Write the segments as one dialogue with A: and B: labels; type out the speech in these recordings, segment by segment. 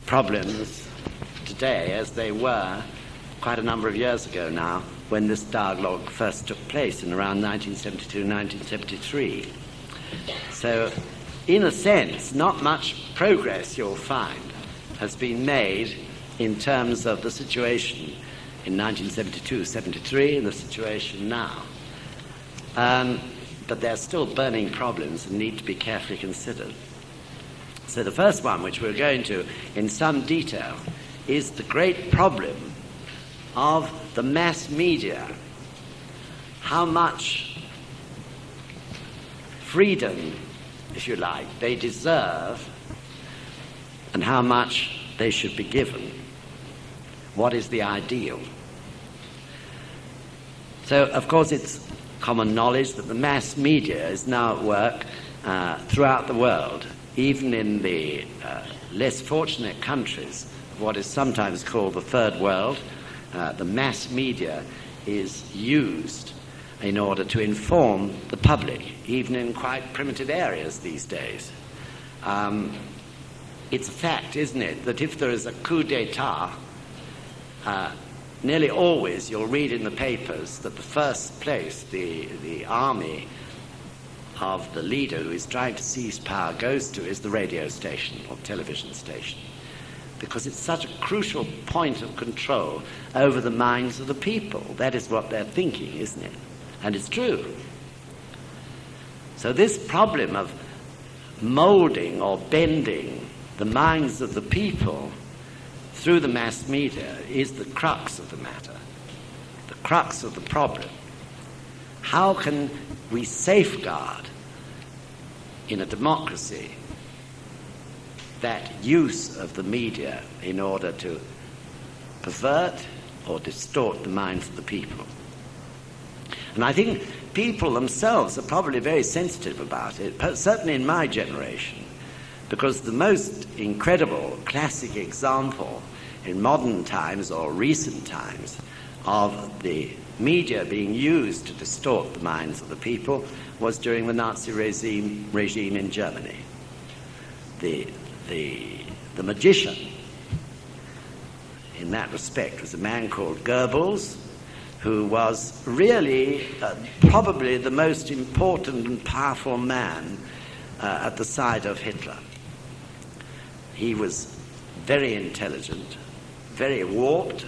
A: problems today as they were quite a number of years ago now, when this dialogue first took place in around 1972, 1973. So, in a sense, not much progress, you'll find, has been made in terms of the situation in 1972, 73, and the situation now. But there are still burning problems and need to be carefully considered. So the first one, which we're going to in some detail, is the great problem of the mass media. How much freedom, if you like, they deserve, and how much they should be given. What is the ideal? So, of course, it's common knowledge that the mass media is now at work throughout the world, even in the less fortunate countries of what is sometimes called the third world. The mass media is used in order to inform the public, even in quite primitive areas these days. It's a fact, isn't it, that if there is a coup d'etat, nearly always you'll read in the papers that the first place the army of the leader who is trying to seize power goes to is the radio station or television station, because it's such a crucial point of control over the minds of the people. That is what they're thinking, isn't it? And it's true. So this problem of molding or bending the minds of the people through the mass media is the crux of the matter, the crux of the problem. How can we safeguard in a democracy that use of the media in order to pervert or distort the minds of the people? And I think people themselves are probably very sensitive about it, certainly in my generation, because the most incredible classic example in modern times or recent times of the media being used to distort the minds of the people was during the Nazi regime in Germany. The magician in that respect was a man called Goebbels, who was really probably the most important and powerful man at the side of Hitler. He was very intelligent, very warped,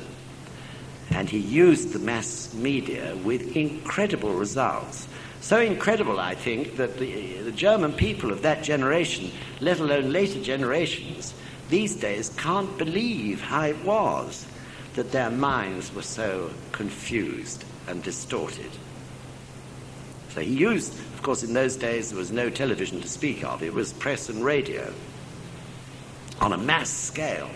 A: and he used the mass media with incredible results. So incredible, I think, that the German people of that generation, let alone later generations, these days can't believe how it was that their minds were so confused and distorted. So he used, of course, in those days there was no television to speak of. It was press and radio on a mass scale.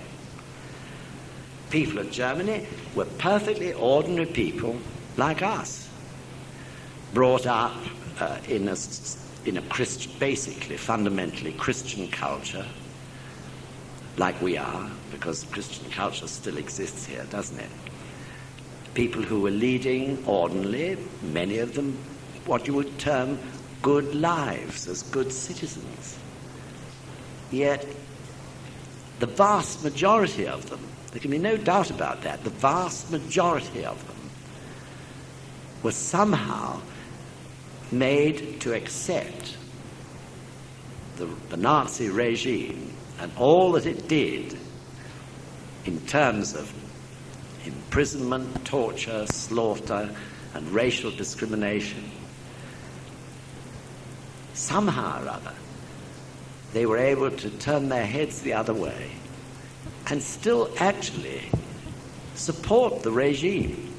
A: People of Germany were perfectly ordinary people like us, brought up in a basically, fundamentally Christian culture, like we are, because Christian culture still exists here, doesn't it? People who were leading ordinarily, many of them, what you would term good lives as good citizens. Yet, the vast majority of them, there can be no doubt about that, the vast majority of them were somehow made to accept the Nazi regime and all that it did in terms of imprisonment, torture, slaughter, and racial discrimination. Somehow or other, they were able to turn their heads the other way and still actually support the regime,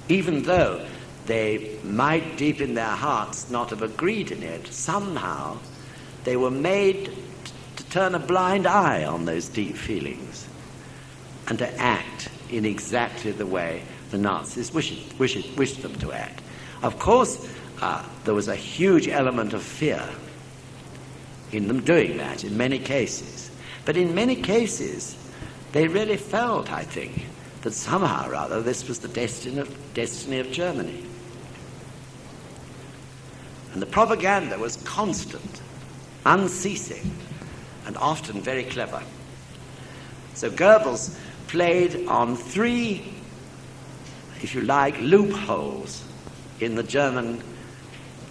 A: even though they might deep in their hearts not have agreed in it. Somehow they were made to turn a blind eye on those deep feelings and to act in exactly the way the Nazis wished them to act. Of course, there was a huge element of fear in them doing that in many cases. But in many cases, they really felt, I think, that somehow or other this was the destiny of Germany. And the propaganda was constant. unceasing, and often very clever. So Goebbels played on three, if you like, loopholes in the German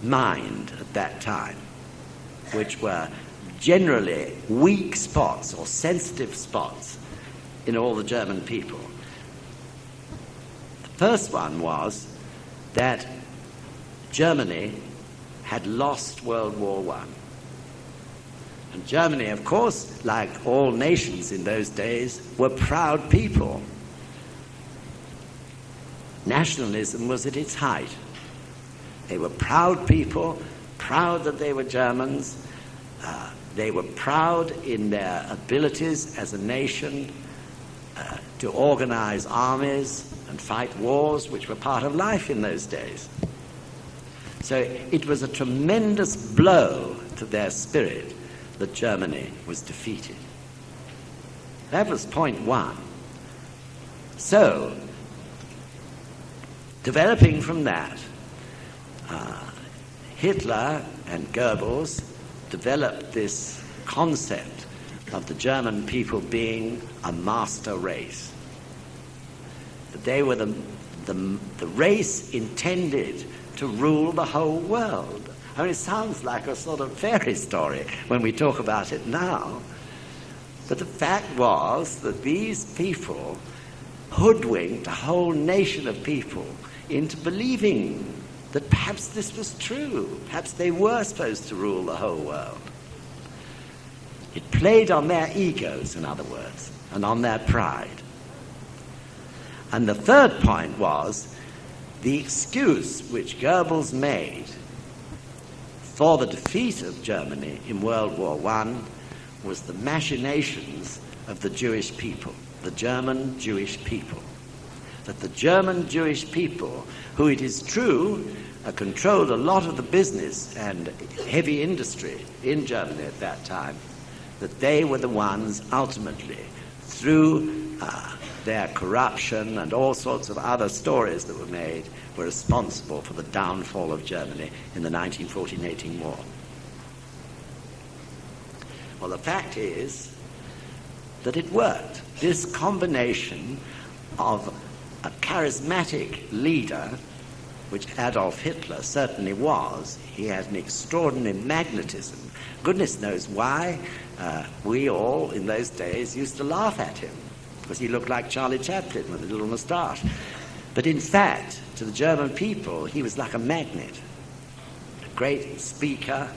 A: mind at that time, which were generally weak spots or sensitive spots in all the German people. The first one was that Germany had lost World War I. And Germany, of course, like all nations in those days, were proud people. Nationalism was at its height. They were proud people, proud that they were Germans. They were proud in their abilities as a nation to organize armies and fight wars, which were part of life in those days. So it was a tremendous blow to their spirit that Germany was defeated. That was point one. So, developing from that, Hitler and Goebbels developed this concept of the German people being a master race. That they were the race intended to rule the whole world. I mean, it sounds like a sort of fairy story when we talk about it now. But the fact was that these people hoodwinked a whole nation of people into believing that perhaps this was true. Perhaps they were supposed to rule the whole world. It played on their egos, in other words, and on their pride. And the third point was the excuse which Goebbels made for the defeat of Germany in World War I was the machinations of the Jewish people, the German Jewish people. That the German Jewish people, who it is true controlled a lot of the business and heavy industry in Germany at that time, that they were the ones ultimately, through their corruption and all sorts of other stories that were made, were responsible for the downfall of Germany in the 1914-18 war. Well, the fact is that it worked. This combination of a charismatic leader, which Adolf Hitler certainly was, he had an extraordinary magnetism. Goodness knows why we all in those days used to laugh at him, because he looked like Charlie Chaplin with a little moustache. But in fact, to the German people, he was like a magnet, a great speaker,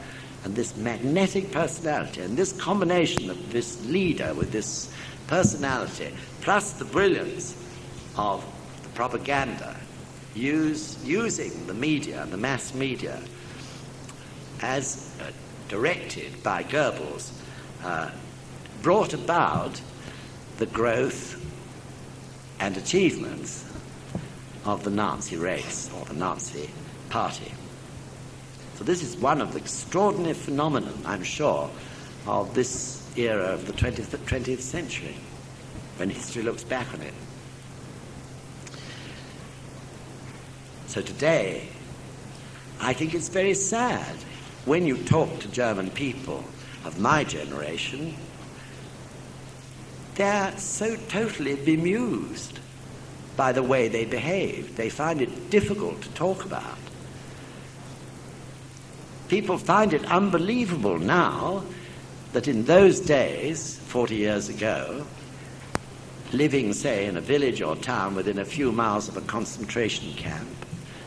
A: and this magnetic personality. And this combination of this leader with this personality, plus the brilliance of the propaganda, using the media, the mass media, as directed by Goebbels, brought about the growth and achievements of the Nazi race, or the Nazi party. So this is one of the extraordinary phenomena, I'm sure, of this era of the 20th century, when history looks back on it. So today, I think it's very sad when you talk to German people of my generation, they're so totally bemused by the way they behave. They find it difficult to talk about. People find it unbelievable now that in those days, 40 years ago, living, say, in a village or town within a few miles of a concentration camp,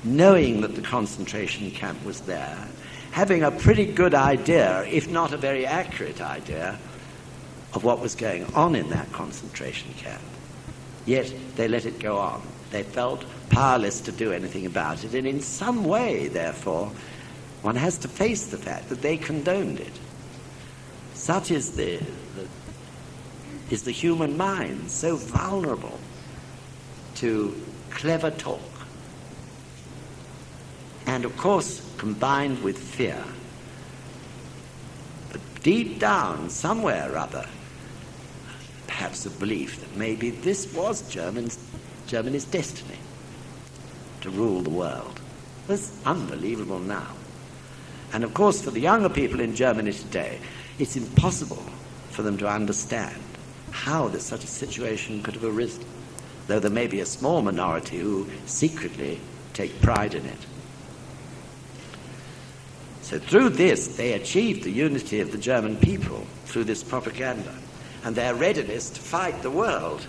A: knowing that the concentration camp was there, having a pretty good idea, if not a very accurate idea, of what was going on in that concentration camp. Yet they let it go on. They felt powerless to do anything about it, and in some way, therefore, one has to face the fact that they condoned it. Such is the human mind, so vulnerable to clever talk. And of course, combined with fear. But deep down, somewhere or other, perhaps a belief that maybe this was Germany's destiny, to rule the world. It's unbelievable now. And of course, for the younger people in Germany today, it's impossible for them to understand how such a situation could have arisen, though there may be a small minority who secretly take pride in it. So through this, they achieved the unity of the German people through this propaganda and their readiness to fight the world.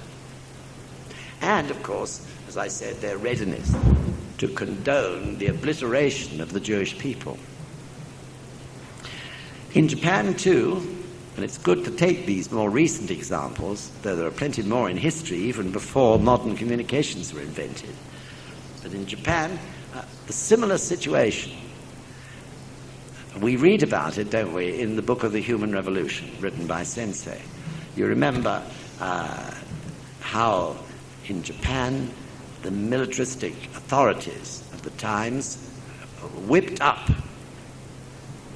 A: And, of course, as I said, their readiness to condone the obliteration of the Jewish people. In Japan, too, and it's good to take these more recent examples, though there are plenty more in history, even before modern communications were invented. But in Japan, a similar situation. We read about it, don't we, in the book of the Human Revolution, written by Sensei. You remember how in Japan the militaristic authorities of the times whipped up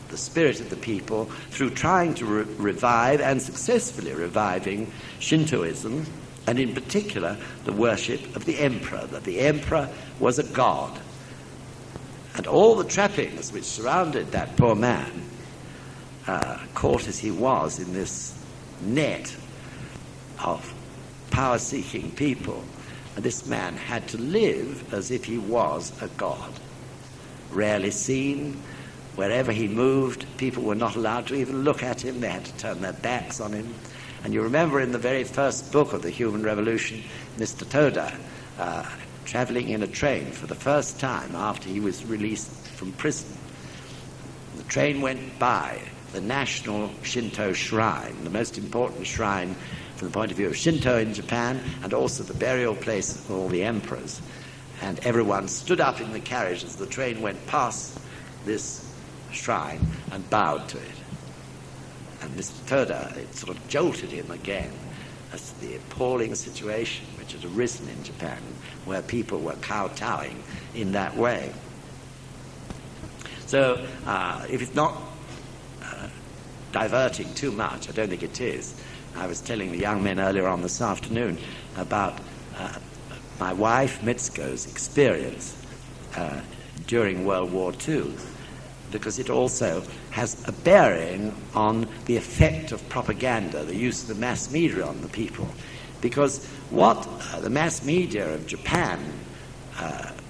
A: the spirit of the people through trying to revive, and successfully reviving, Shintoism, and in particular the worship of the emperor, that the emperor was a god. And all the trappings which surrounded that poor man, caught as he was in this net of power-seeking people, and this man had to live as if he was a god, rarely seen. Wherever he moved, people were not allowed to even look at him. They had to turn their backs on him. And you remember in the very first book of the Human Revolution, Mr. Toda, traveling in a train for the first time after he was released from prison. The train went by the national Shinto shrine, the most important shrine from the point of view of Shinto in Japan, and also the burial place of all the emperors. And everyone stood up in the carriage as the train went past this shrine and bowed to it. And Mr. Toda, it sort of jolted him again as the appalling situation which had arisen in Japan, where people were kowtowing in that way. So if it's not diverting too much, I don't think it is. I was telling the young men earlier on this afternoon about my wife Mitsuko's experience during World War II, because it also has a bearing on the effect of propaganda, the use of the mass media on the people. Because what the mass media of Japan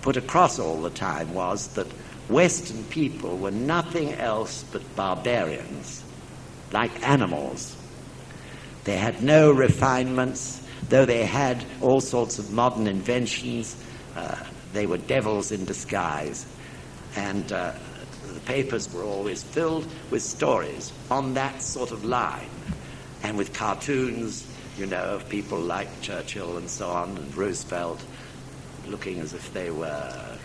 A: put across all the time was that Western people were nothing else but barbarians, like animals. They had no refinements, though they had all sorts of modern inventions. They were devils in disguise. And the papers were always filled with stories on that sort of line, and with cartoons, you know, of people like Churchill and so on, and Roosevelt, looking as if they were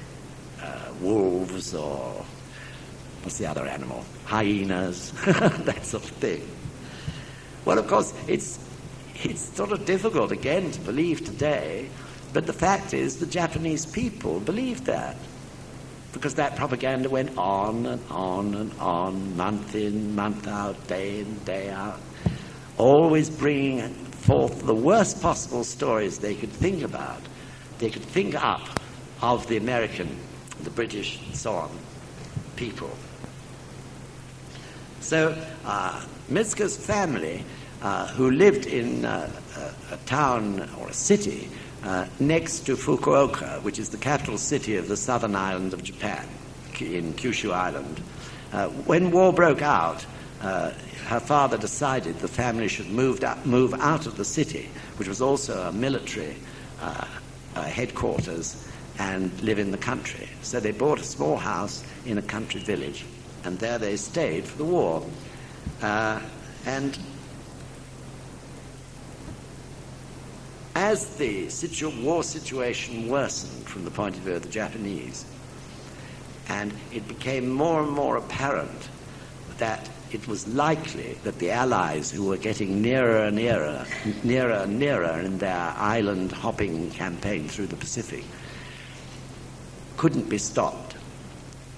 A: wolves, or what's the other animal? Hyenas, that sort of thing. Well, of course, it's sort of difficult, again, to believe today, but the fact is the Japanese people believed that, because that propaganda went on and on and on, month in, month out, day in, day out, always bringing forth the worst possible stories they could think about. They could think up of the American, the British, and so on, people. So Mitsuko's family, who lived in a town or a city next to Fukuoka, which is the capital city of the southern island of Japan, in Kyushu Island. When war broke out, her father decided the family should move out of the city, which was also a military headquarters, and live in the country. So they bought a small house in a country village, and there they stayed for the war. And as the war situation worsened from the point of view of the Japanese, and it became more and more apparent that it was likely that the Allies, who were getting nearer and nearer in their island hopping campaign through the Pacific, couldn't be stopped,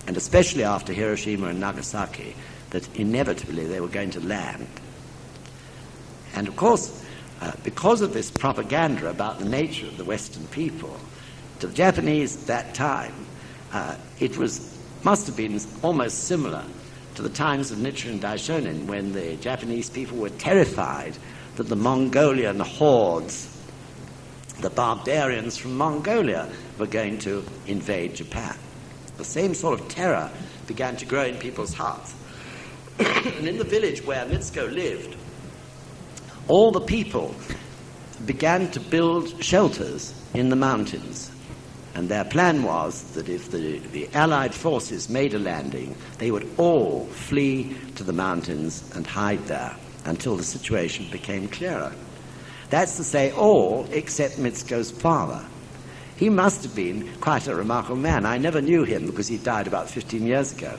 A: and especially after Hiroshima and Nagasaki, that inevitably they were going to land. And of course, because of this propaganda about the nature of the Western people, to the Japanese at that time, it must have been almost similar to the times of Nichiren Daishonin, when the Japanese people were terrified that the Mongolian hordes, the barbarians from Mongolia, were going to invade Japan. The same sort of terror began to grow in people's hearts. And in the village where Mitsuko lived, all the people began to build shelters in the mountains. And their plan was that if the Allied forces made a landing, they would all flee to the mountains and hide there until the situation became clearer. That's to say, all except Mitsuko's father. He must have been quite a remarkable man. I never knew him because he died about 15 years ago.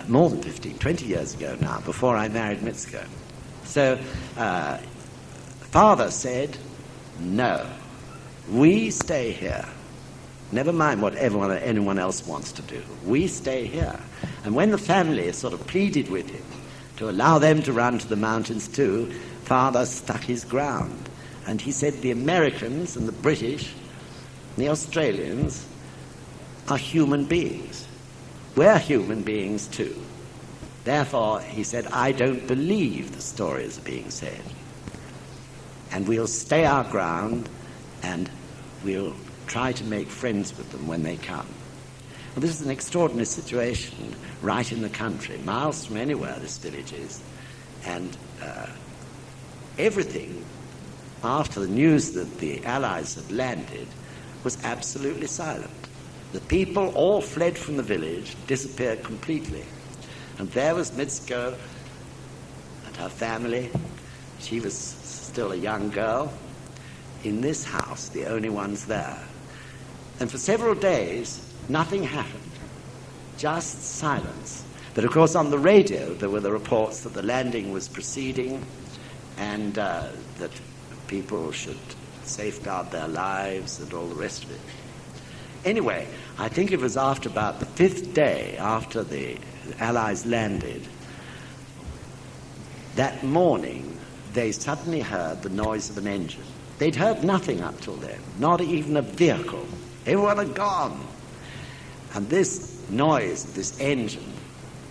A: More than 15, 20 years ago now, before I married Mitsuko. So, father said, no, we stay here. Never mind what anyone else wants to do. We stay here. And when the family sort of pleaded with him to allow them to run to the mountains too, father stuck his ground. And he said the Americans and the British and the Australians are human beings. We're human beings too. Therefore, he said, I don't believe the stories are being said. And we'll stay our ground and we'll try to make friends with them when they come. Well, this is an extraordinary situation right in the country, miles from anywhere this village is. And everything, after the news that the Allies had landed, was absolutely silent. The people all fled from the village, disappeared completely. And there was Mitsuko and her family. She was still a young girl in this house, the only ones there. And for several days, nothing happened, just silence. But of course, on the radio, there were the reports that the landing was proceeding and that people should safeguard their lives and all the rest of it. Anyway, I think it was after about the 5th day after the Allies landed, that morning, they suddenly heard the noise of an engine. They'd heard nothing up till then, not even a vehicle. Everyone had gone. And this noise, this engine,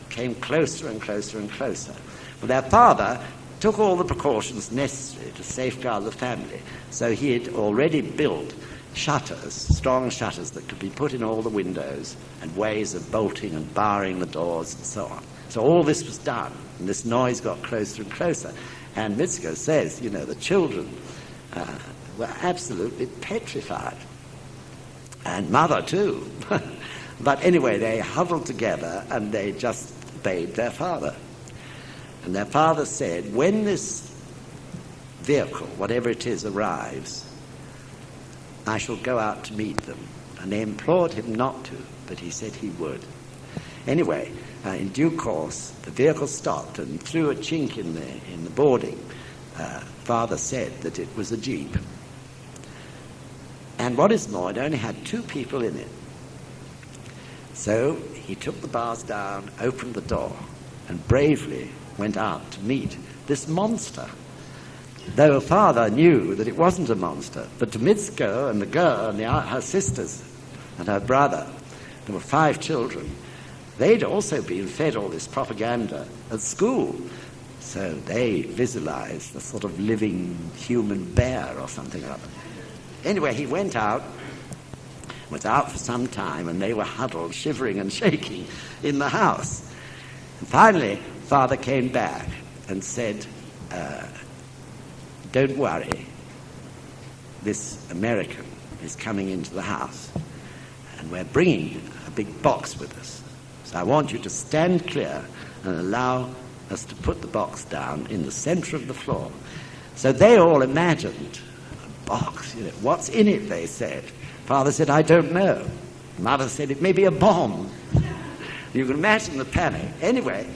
A: came closer and closer and closer. Well, their father took all the precautions necessary to safeguard the family. So he had already built shutters, strong shutters that could be put in all the windows and ways of bolting and barring the doors and so on. So all this was done, and this noise got closer and closer. And Mitsuko says, you know, the children were absolutely petrified. And mother too. But anyway, they huddled together and they just obeyed their father. And their father said, when this vehicle, whatever it is, arrives, I shall go out to meet them. And they implored him not to, but he said he would. Anyway, in due course, the vehicle stopped, and through a chink in the boarding, father said that it was a jeep. And what is more, it only had 2 people in it. So he took the bars down, opened the door, and bravely went out to meet this monster. Though father knew that it wasn't a monster, but to Mitsuko and the girl and her sisters and her brother, there were 5 children, they'd also been fed all this propaganda at school. So they visualized a sort of living human bear or something or other. Anyway, he went out, was out for some time, and they were huddled, shivering and shaking in the house. And finally, father came back and said, don't worry, this American is coming into the house, and we're bringing a big box with us. So I want you to stand clear and allow us to put the box down in the center of the floor. So they all imagined a box, you know, what's in it, they said. Father said, I don't know. Mother said, it may be a bomb. You can imagine the panic. Anyway,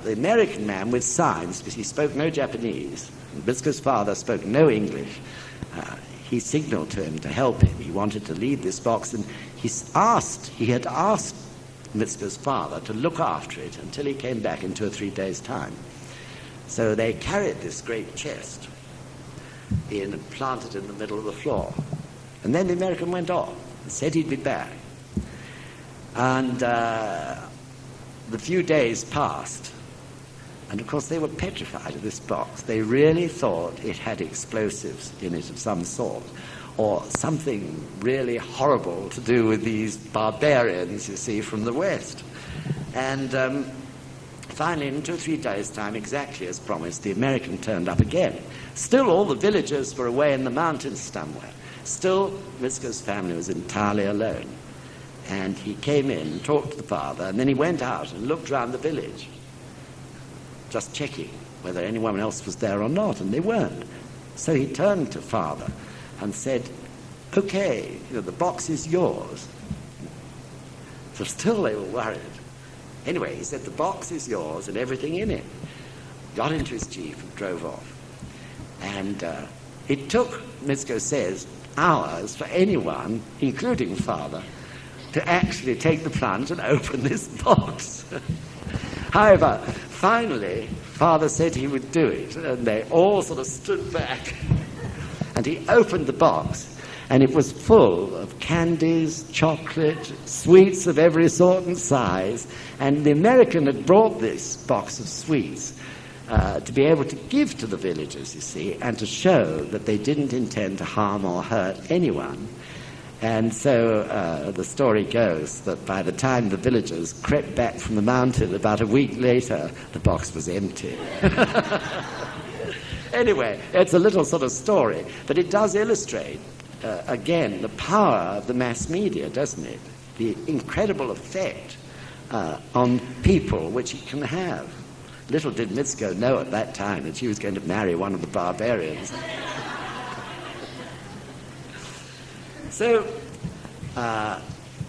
A: the American man with signs, because he spoke no Japanese, and Mitsuko's father spoke no English, he signaled to him to help him. He wanted to leave this box, and he had asked Mitsuko's father to look after it until he came back in 2 or 3 days' time. So they carried this great chest in and planted it in the middle of the floor. And then the American went off and said he'd be back. And the few days passed, and of course they were petrified of this box. They really thought it had explosives in it of some sort, or something really horrible to do with these barbarians, you see, from the West. And finally, in 2 or 3 days' time, exactly as promised, the American turned up again. Still, all the villagers were away in the mountains somewhere. Still, Misko's family was entirely alone. And he came in and talked to the father, and then he went out and looked round the village, just checking whether anyone else was there or not, and they weren't. So he turned to father and said, "Okay, the box is yours." So still they were worried. Anyway, he said, "The box is yours and everything in it." Got into his jeep and drove off. And it took, Misko says, hours for anyone, including father, to actually take the plunge and open this box. However, finally, father said he would do it, and they all sort of stood back. And he opened the box, and it was full of candies, chocolate, sweets of every sort and size. And the American had brought this box of sweets to be able to give to the villagers, you see, and to show that they didn't intend to harm or hurt anyone. And so the story goes that by the time the villagers crept back from the mountain, about a week later, the box was empty. Anyway, it's a little sort of story, but it does illustrate, again, the power of the mass media, doesn't it? The incredible effect on people which it can have. Little did Misko know at that time that she was going to marry one of the barbarians. So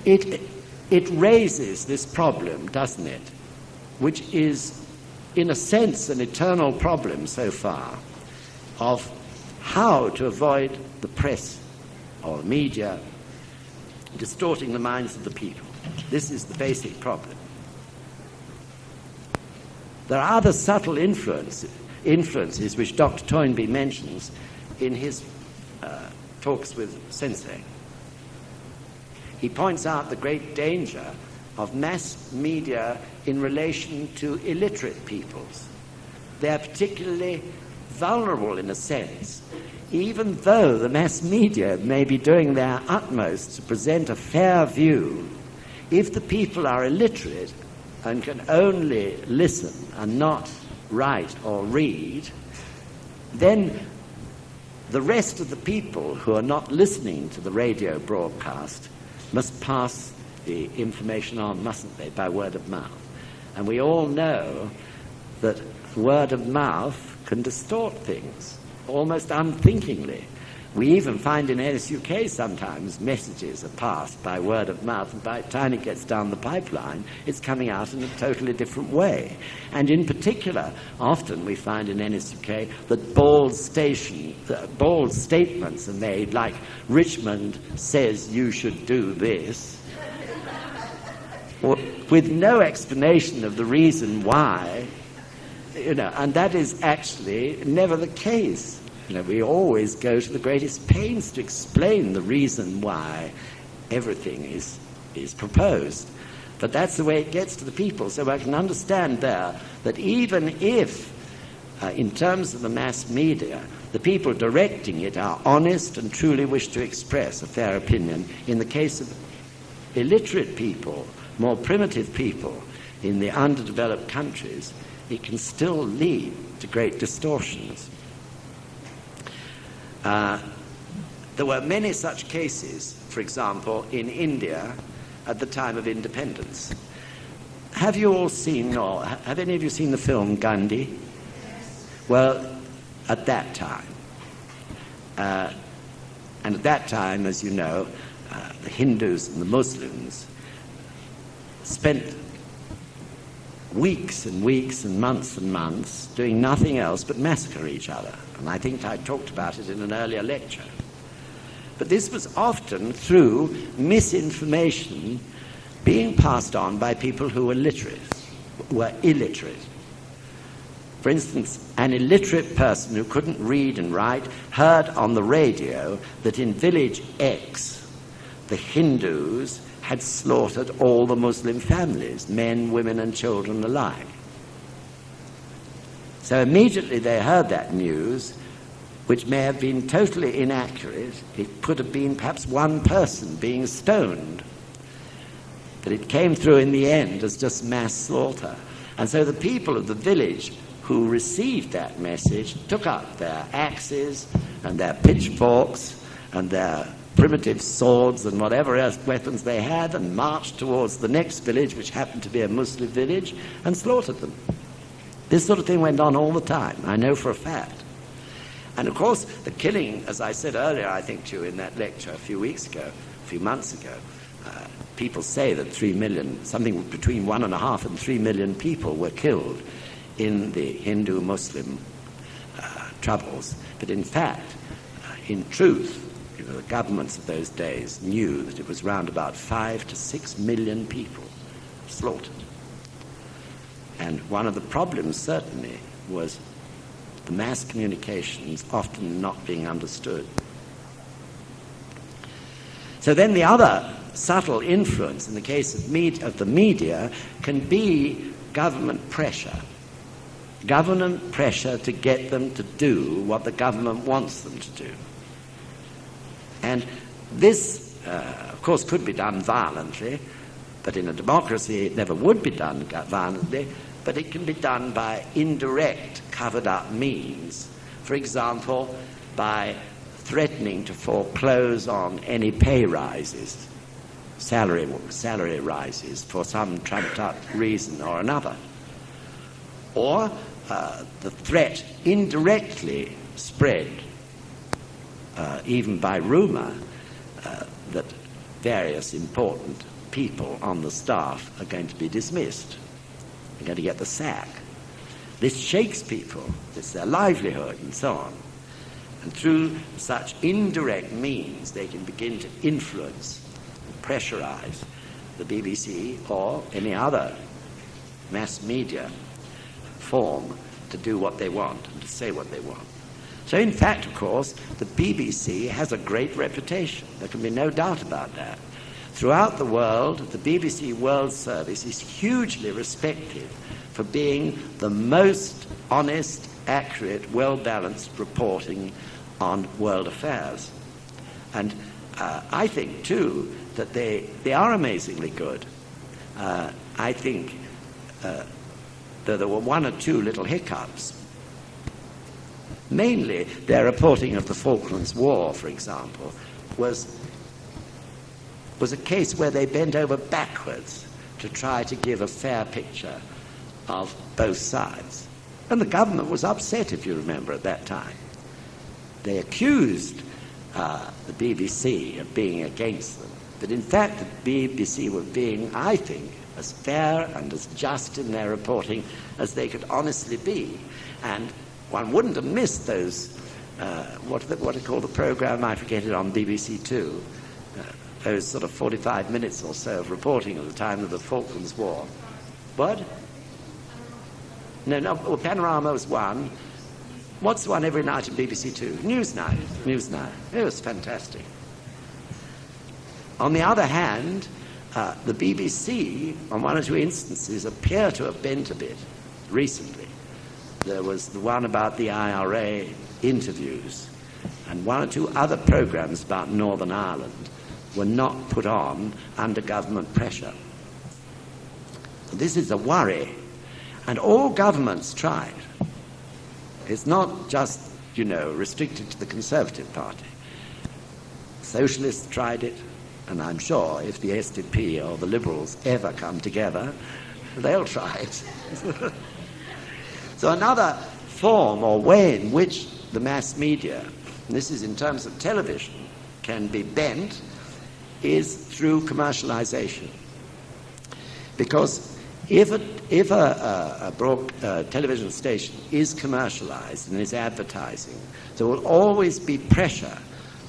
A: it raises this problem, doesn't it, which is, in a sense, an eternal problem so far, of how to avoid the press or the media distorting the minds of the people. This is the basic problem. There are other subtle influences which Dr. Toynbee mentions in his talks with Sensei. He points out the great danger of mass media in relation to illiterate peoples. They are particularly vulnerable in a sense, even though the mass media may be doing their utmost to present a fair view. If the people are illiterate and can only listen and not write or read, then the rest of the people who are not listening to the radio broadcast must pass the information on, mustn't they, by word of mouth. And we all know that word of mouth can distort things, almost unthinkingly. We even find in SGI-UK sometimes messages are passed by word of mouth, and by the time it gets down the pipeline, it's coming out in a totally different way. And in particular, often we find in SGI-UK that bold statements are made, like Richmond says you should do this, with no explanation of the reason why, and that is actually never the case. We always go to the greatest pains to explain the reason why everything is proposed. But that's the way it gets to the people. So I can understand there that even if, in terms of the mass media, the people directing it are honest and truly wish to express a fair opinion, in the case of illiterate people, more primitive people in the underdeveloped countries, it can still lead to great distortions. There were many such cases, for example, in India at the time of independence. Have you all seen, or have any of you seen the film Gandhi? Yes. Well, at that time, and at that time, as you know, the Hindus and the Muslims spent weeks and weeks and months doing nothing else but massacre each other. And I think I talked about it in an earlier lecture. But this was often through misinformation being passed on by people who were illiterate. For instance, an illiterate person who couldn't read and write heard on the radio that in village X, the Hindus had slaughtered all the Muslim families, men, women and children alike. So immediately they heard that news, which may have been totally inaccurate. It could have been perhaps one person being stoned. But it came through in the end as just mass slaughter. And so the people of the village who received that message took up their axes and their pitchforks and their primitive swords and whatever else weapons they had and marched towards the next village, which happened to be a Muslim village, and slaughtered them. This sort of thing went on all the time, I know for a fact. And of course, the killing, as I said earlier, I think to you in that lecture a few months ago, people say that 3 million, something between 1.5 and 3 million people were killed in the Hindu-Muslim troubles. But in fact, in truth, the governments of those days knew that it was round about 5 to 6 million people slaughtered. And one of the problems certainly was the mass communications often not being understood. So then the other subtle influence in the case of the media can be government pressure. Government pressure to get them to do what the government wants them to do. And this, of course, could be done violently, but in a democracy it never would be done violently, but it can be done by indirect, covered-up means. For example, by threatening to foreclose on any pay rises, salary rises for some trumped-up reason or another. Or the threat indirectly spread, even by rumour, that various important people on the staff are going to be dismissed. They're going to get the sack. This shakes people. It's their livelihood and so on. And through such indirect means, they can begin to influence, pressurize the BBC or any other mass media form to do what they want and to say what they want. So in fact, of course, the BBC has a great reputation. There can be no doubt about that. Throughout the world, the BBC World Service is hugely respected for being the most honest, accurate, well-balanced reporting on world affairs. And I think, too, that they are amazingly good. I think that there were one or two little hiccups. Mainly, their reporting of the Falklands War, for example, was a case where they bent over backwards to try to give a fair picture of both sides. And the government was upset, if you remember, at that time. They accused the BBC of being against them. But in fact, the BBC were being, I think, as fair and as just in their reporting as they could honestly be. And one wouldn't have missed those, what do you call the programme? I forget it, on BBC Two. Those sort of 45 minutes or so of reporting at the time of the Falklands War. What? No, well, Panorama was one. What's the one every night at BBC Two? Newsnight. It was fantastic. On the other hand, the BBC, on one or two instances, appear to have bent a bit recently. There was the one about the IRA interviews, and one or two other programmes about Northern Ireland were not put on under government pressure. This is a worry, and all governments tried. It's not just, restricted to the Conservative Party. Socialists tried it, and I'm sure if the SDP or the Liberals ever come together, they'll try it. So another form or way in which the mass media, and this is in terms of television, can be bent is through commercialization. Because if a television station is commercialized and is advertising, there will always be pressure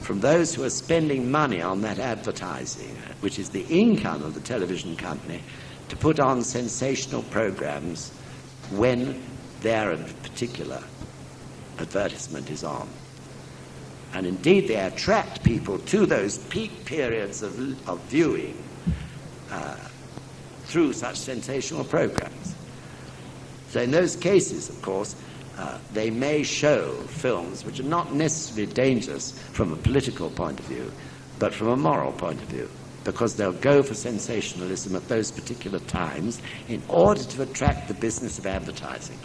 A: from those who are spending money on that advertising, which is the income of the television company, to put on sensational programs when their particular advertisement is on. And indeed, they attract people to those peak periods of viewing through such sensational programs. So in those cases, of course, they may show films which are not necessarily dangerous from a political point of view, but from a moral point of view, because they'll go for sensationalism at those particular times in order to attract the business of advertising.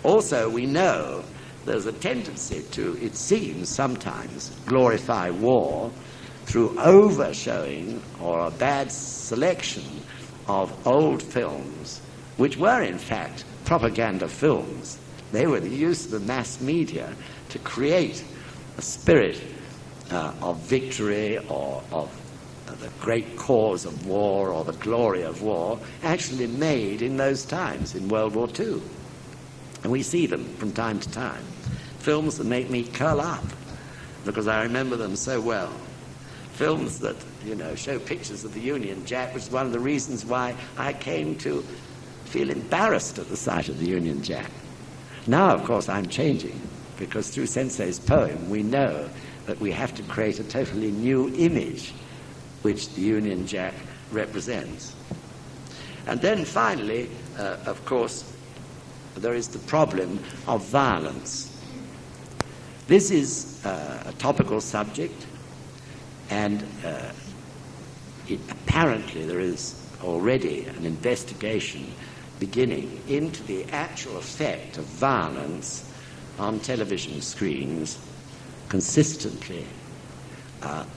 A: Also, we know there's a tendency to, it seems sometimes, glorify war through overshowing or a bad selection of old films, which were in fact propaganda films. They were the use of the mass media to create a spirit of victory or of the great cause of war or the glory of war, actually made in those times, in World War II. And we see them from time to time. Films that make me curl up, because I remember them so well. Films that, show pictures of the Union Jack, which is one of the reasons why I came to feel embarrassed at the sight of the Union Jack. Now, of course, I'm changing, because through Sensei's poem, we know that we have to create a totally new image which the Union Jack represents. And then finally, of course, there is the problem of violence. This is a topical subject, and apparently there is already an investigation beginning into the actual effect of violence on television screens consistently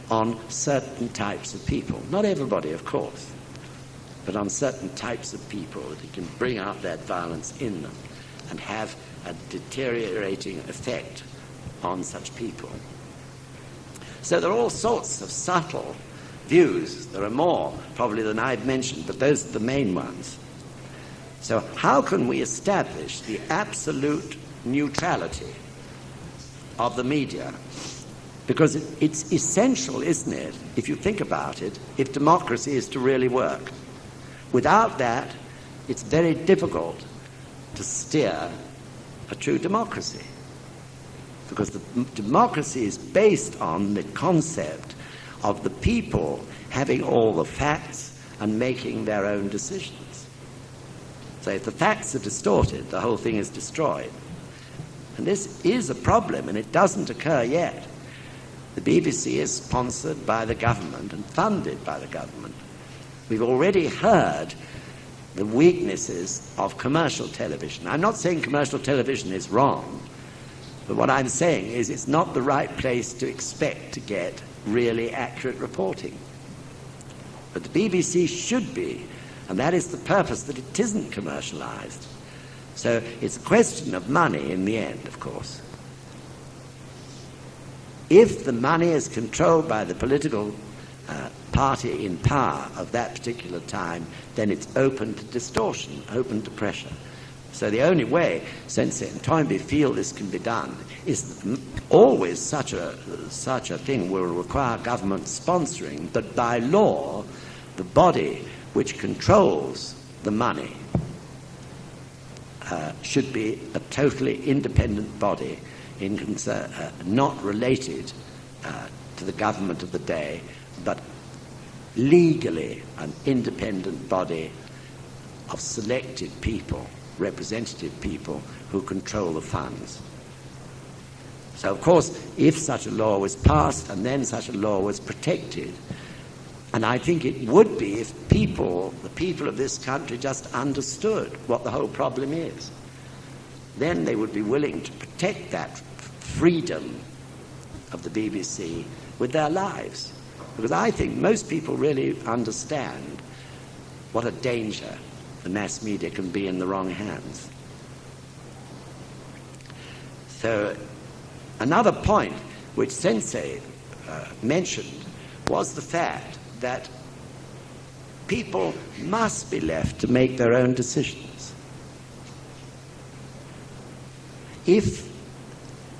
A: on certain types of people. Not everybody, of course, but on certain types of people, that it can bring out that violence in them and have a deteriorating effect on such people. So there are all sorts of subtle views. There are more probably than I've mentioned, but those are the main ones. So how can we establish the absolute neutrality of the media? Because it's essential, isn't it, if you think about it, if democracy is to really work. Without that, it's very difficult to steer a true democracy, because the democracy is based on the concept of the people having all the facts and making their own decisions. So if the facts are distorted, the whole thing is destroyed. And this is a problem, and it doesn't occur yet. The BBC is sponsored by the government and funded by the government. We've already heard the weaknesses of commercial television. I'm not saying commercial television is wrong, but what I'm saying is it's not the right place to expect to get really accurate reporting. But the BBC should be, and that is the purpose, that it isn't commercialized. So it's a question of money in the end, of course. If the money is controlled by the political party in power of that particular time, then it's open to distortion, open to pressure. So the only way Sensei and Toynbee feel this can be done is that always such a thing will require government sponsoring, but by law, the body which controls the money should be a totally independent body, not related to the government of the day, but legally an independent body of selected people, representative people who control the funds. So, of course, if such a law was passed and then such a law was protected, and I think it would be if the people of this country just understood what the whole problem is, then they would be willing to protect that freedom of the BBC with their lives. Because I think most people really understand what a danger the mass media can be in the wrong hands. So another point which Sensei mentioned was the fact that people must be left to make their own decisions. If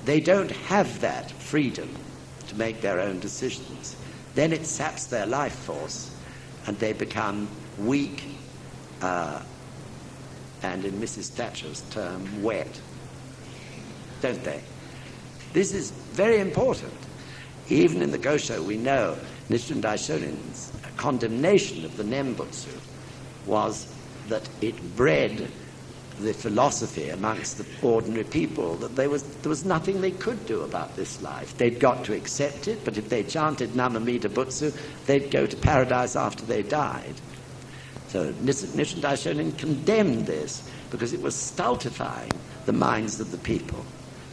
A: they don't have that freedom to make their own decisions, then it saps their life force and they become weak and, in Mrs. Thatcher's term, wet, don't they? This is very important. Even in the Go Show, we know Nichiren Daishonin's condemnation of the Nembutsu was that it bred the philosophy amongst the ordinary people that there was nothing they could do about this life. They'd got to accept it, but if they chanted Namamita Butsu, they'd go to paradise after they died. So Nichiren Daishonin condemned this because it was stultifying the minds of the people,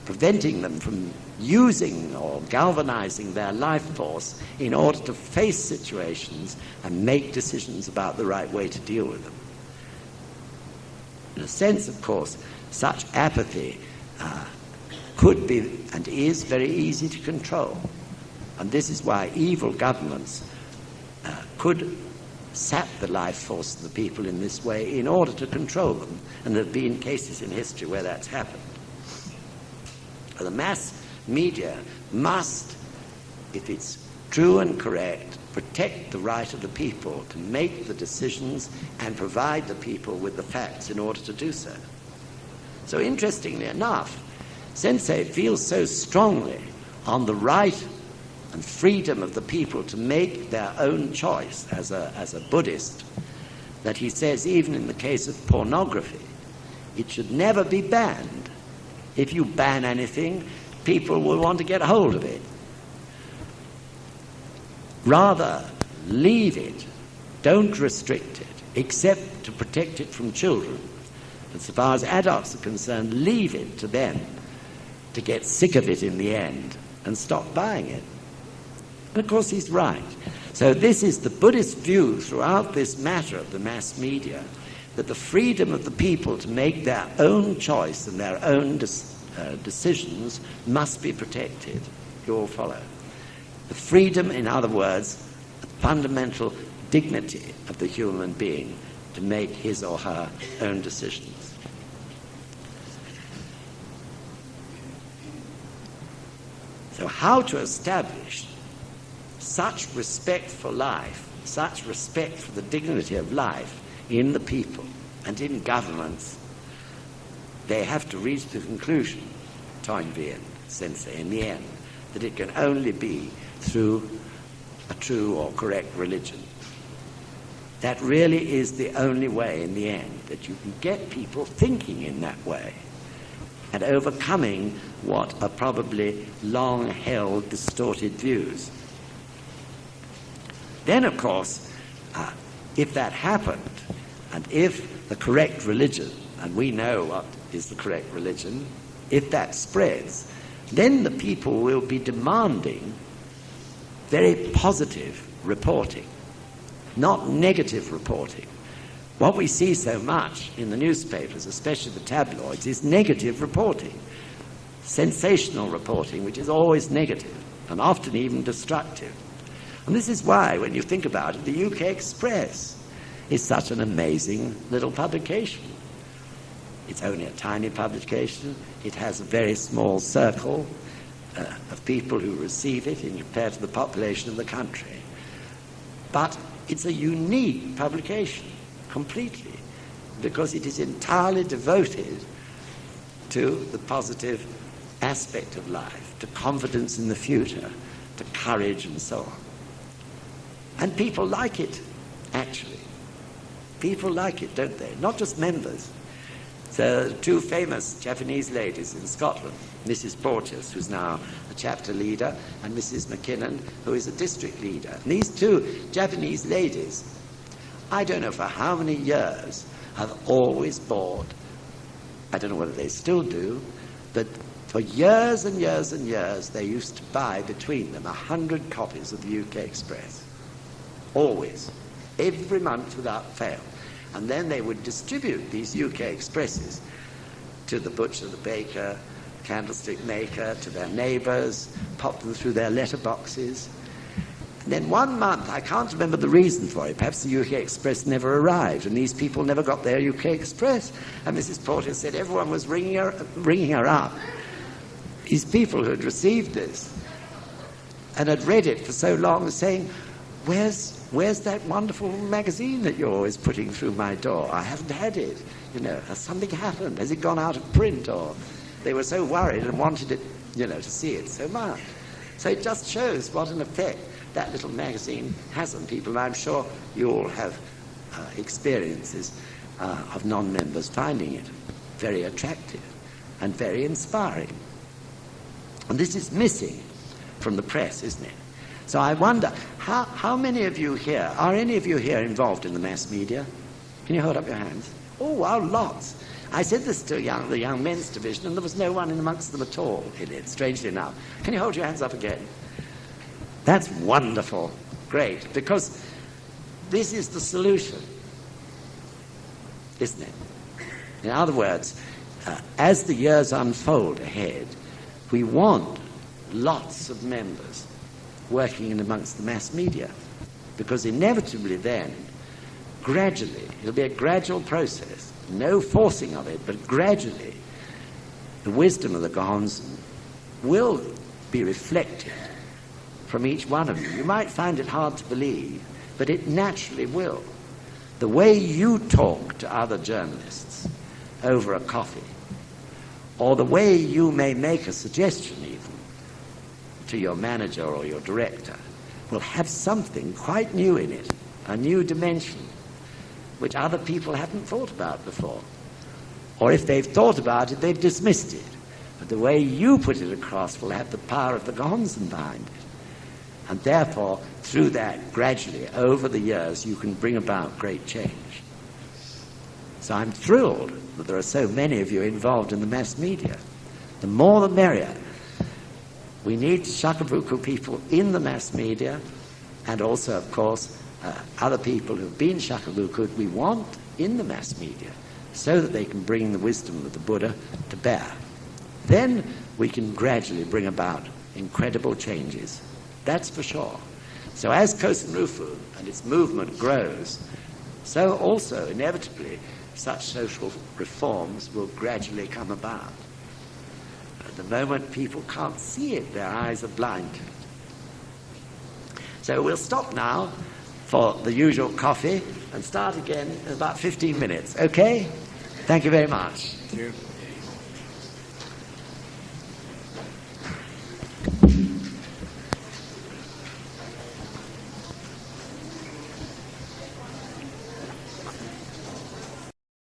A: preventing them from using or galvanizing their life force in order to face situations and make decisions about the right way to deal with them. In a sense, of course, such apathy could be and is very easy to control. And this is why evil governments could sap the life force of the people in this way in order to control them. And there have been cases in history where that's happened. The mass media must, if it's true and correct, protect the right of the people to make the decisions and provide the people with the facts in order to do so. So interestingly enough, Sensei feels so strongly on the right and freedom of the people to make their own choice as a Buddhist, that he says even in the case of pornography, it should never be banned. If you ban anything, people will want to get hold of it. Rather, leave it. Don't restrict it, except to protect it from children. And so far as adults are concerned, leave it to them to get sick of it in the end and stop buying it. And of course he's right. So this is the Buddhist view throughout this matter of the mass media, that the freedom of the people to make their own choice and their own decisions must be protected. You all follow? The freedom, in other words, the fundamental dignity of the human being to make his or her own decisions. So how to establish such respect for life, such respect for the dignity of life in the people and in governments? They have to reach the conclusion, Toynbee and Sensei, in the end, that it can only be through a true or correct religion. That really is the only way in the end that you can get people thinking in that way and overcoming what are probably long-held distorted views. Then, of course, if that happened, and if the correct religion, and we know what is the correct religion, if that spreads, then the people will be demanding very positive reporting, not negative reporting. What we see so much in the newspapers, especially the tabloids, is negative reporting, sensational reporting, which is always negative and often even destructive. And this is why, when you think about it, the UK Express is such an amazing little publication. It's only a tiny publication. It has a very small circle of people who receive it in compared to the population of the country. But it's a unique publication, completely, because it is entirely devoted to the positive aspect of life, to confidence in the future, to courage and so on. And people like it, actually. People like it, don't they? Not just members. So two famous Japanese ladies in Scotland, Mrs. Porteous, who's now a chapter leader, and Mrs. McKinnon, who is a district leader. And these two Japanese ladies, I don't know for how many years, have always bought, I don't know whether they still do, but for years and years and years, they used to buy between them 100 copies of the UK Express. Always. Every month without fail. And then they would distribute these UK Expresses to the butcher, the baker, candlestick maker, to their neighbours, pop them through their letterboxes. And then one month, I can't remember the reason for it, perhaps the UK Express never arrived and these people never got their UK Express. And Mrs. Porter said everyone was ringing her up. These people who had received this and had read it for so long saying, Where's that wonderful magazine that you're always putting through my door? I haven't had it. You know, has something happened? Has it gone out of print? Or they were so worried and wanted it, you know, to see it so much. So it just shows what an effect that little magazine has on people. I'm sure you all have experiences of non-members finding it very attractive and very inspiring. And this is missing from the press, isn't it? So I wonder, how many of you here, are any of you here involved in the mass media? Can you hold up your hands? Oh, wow, lots. I said this to the young men's division, and there was no one in amongst them at all in it, strangely enough. Can you hold your hands up again? That's wonderful. Great. Because this is the solution, isn't it? In other words, as the years unfold ahead, we want lots of members working in amongst the mass media, because inevitably then, gradually, it'll be a gradual process, no forcing of it, but gradually, the wisdom of the Causton will be reflected from each one of you. You might find it hard to believe, but it naturally will. The way you talk to other journalists over a coffee, or the way you may make a suggestion even to your manager or your director, will have something quite new in it, a new dimension, which other people haven't thought about before. Or if they've thought about it, they've dismissed it. But the way you put it across will have the power of the Causton behind it. And therefore, through that, gradually, over the years, you can bring about great change. So I'm thrilled that there are so many of you involved in the mass media. The more the merrier. We need Shakabuku people in the mass media, and also, of course, other people who've been Shakabuku we want in the mass media, so that they can bring the wisdom of the Buddha to bear. Then we can gradually bring about incredible changes. That's for sure. So as Causton Rufu and its movement grows, so also inevitably such social reforms will gradually come about. At the moment people can't see it, their eyes are blind to it. So we'll stop now for the usual coffee and start again in about 15 minutes. Okay? Thank you very much.
B: Thank you.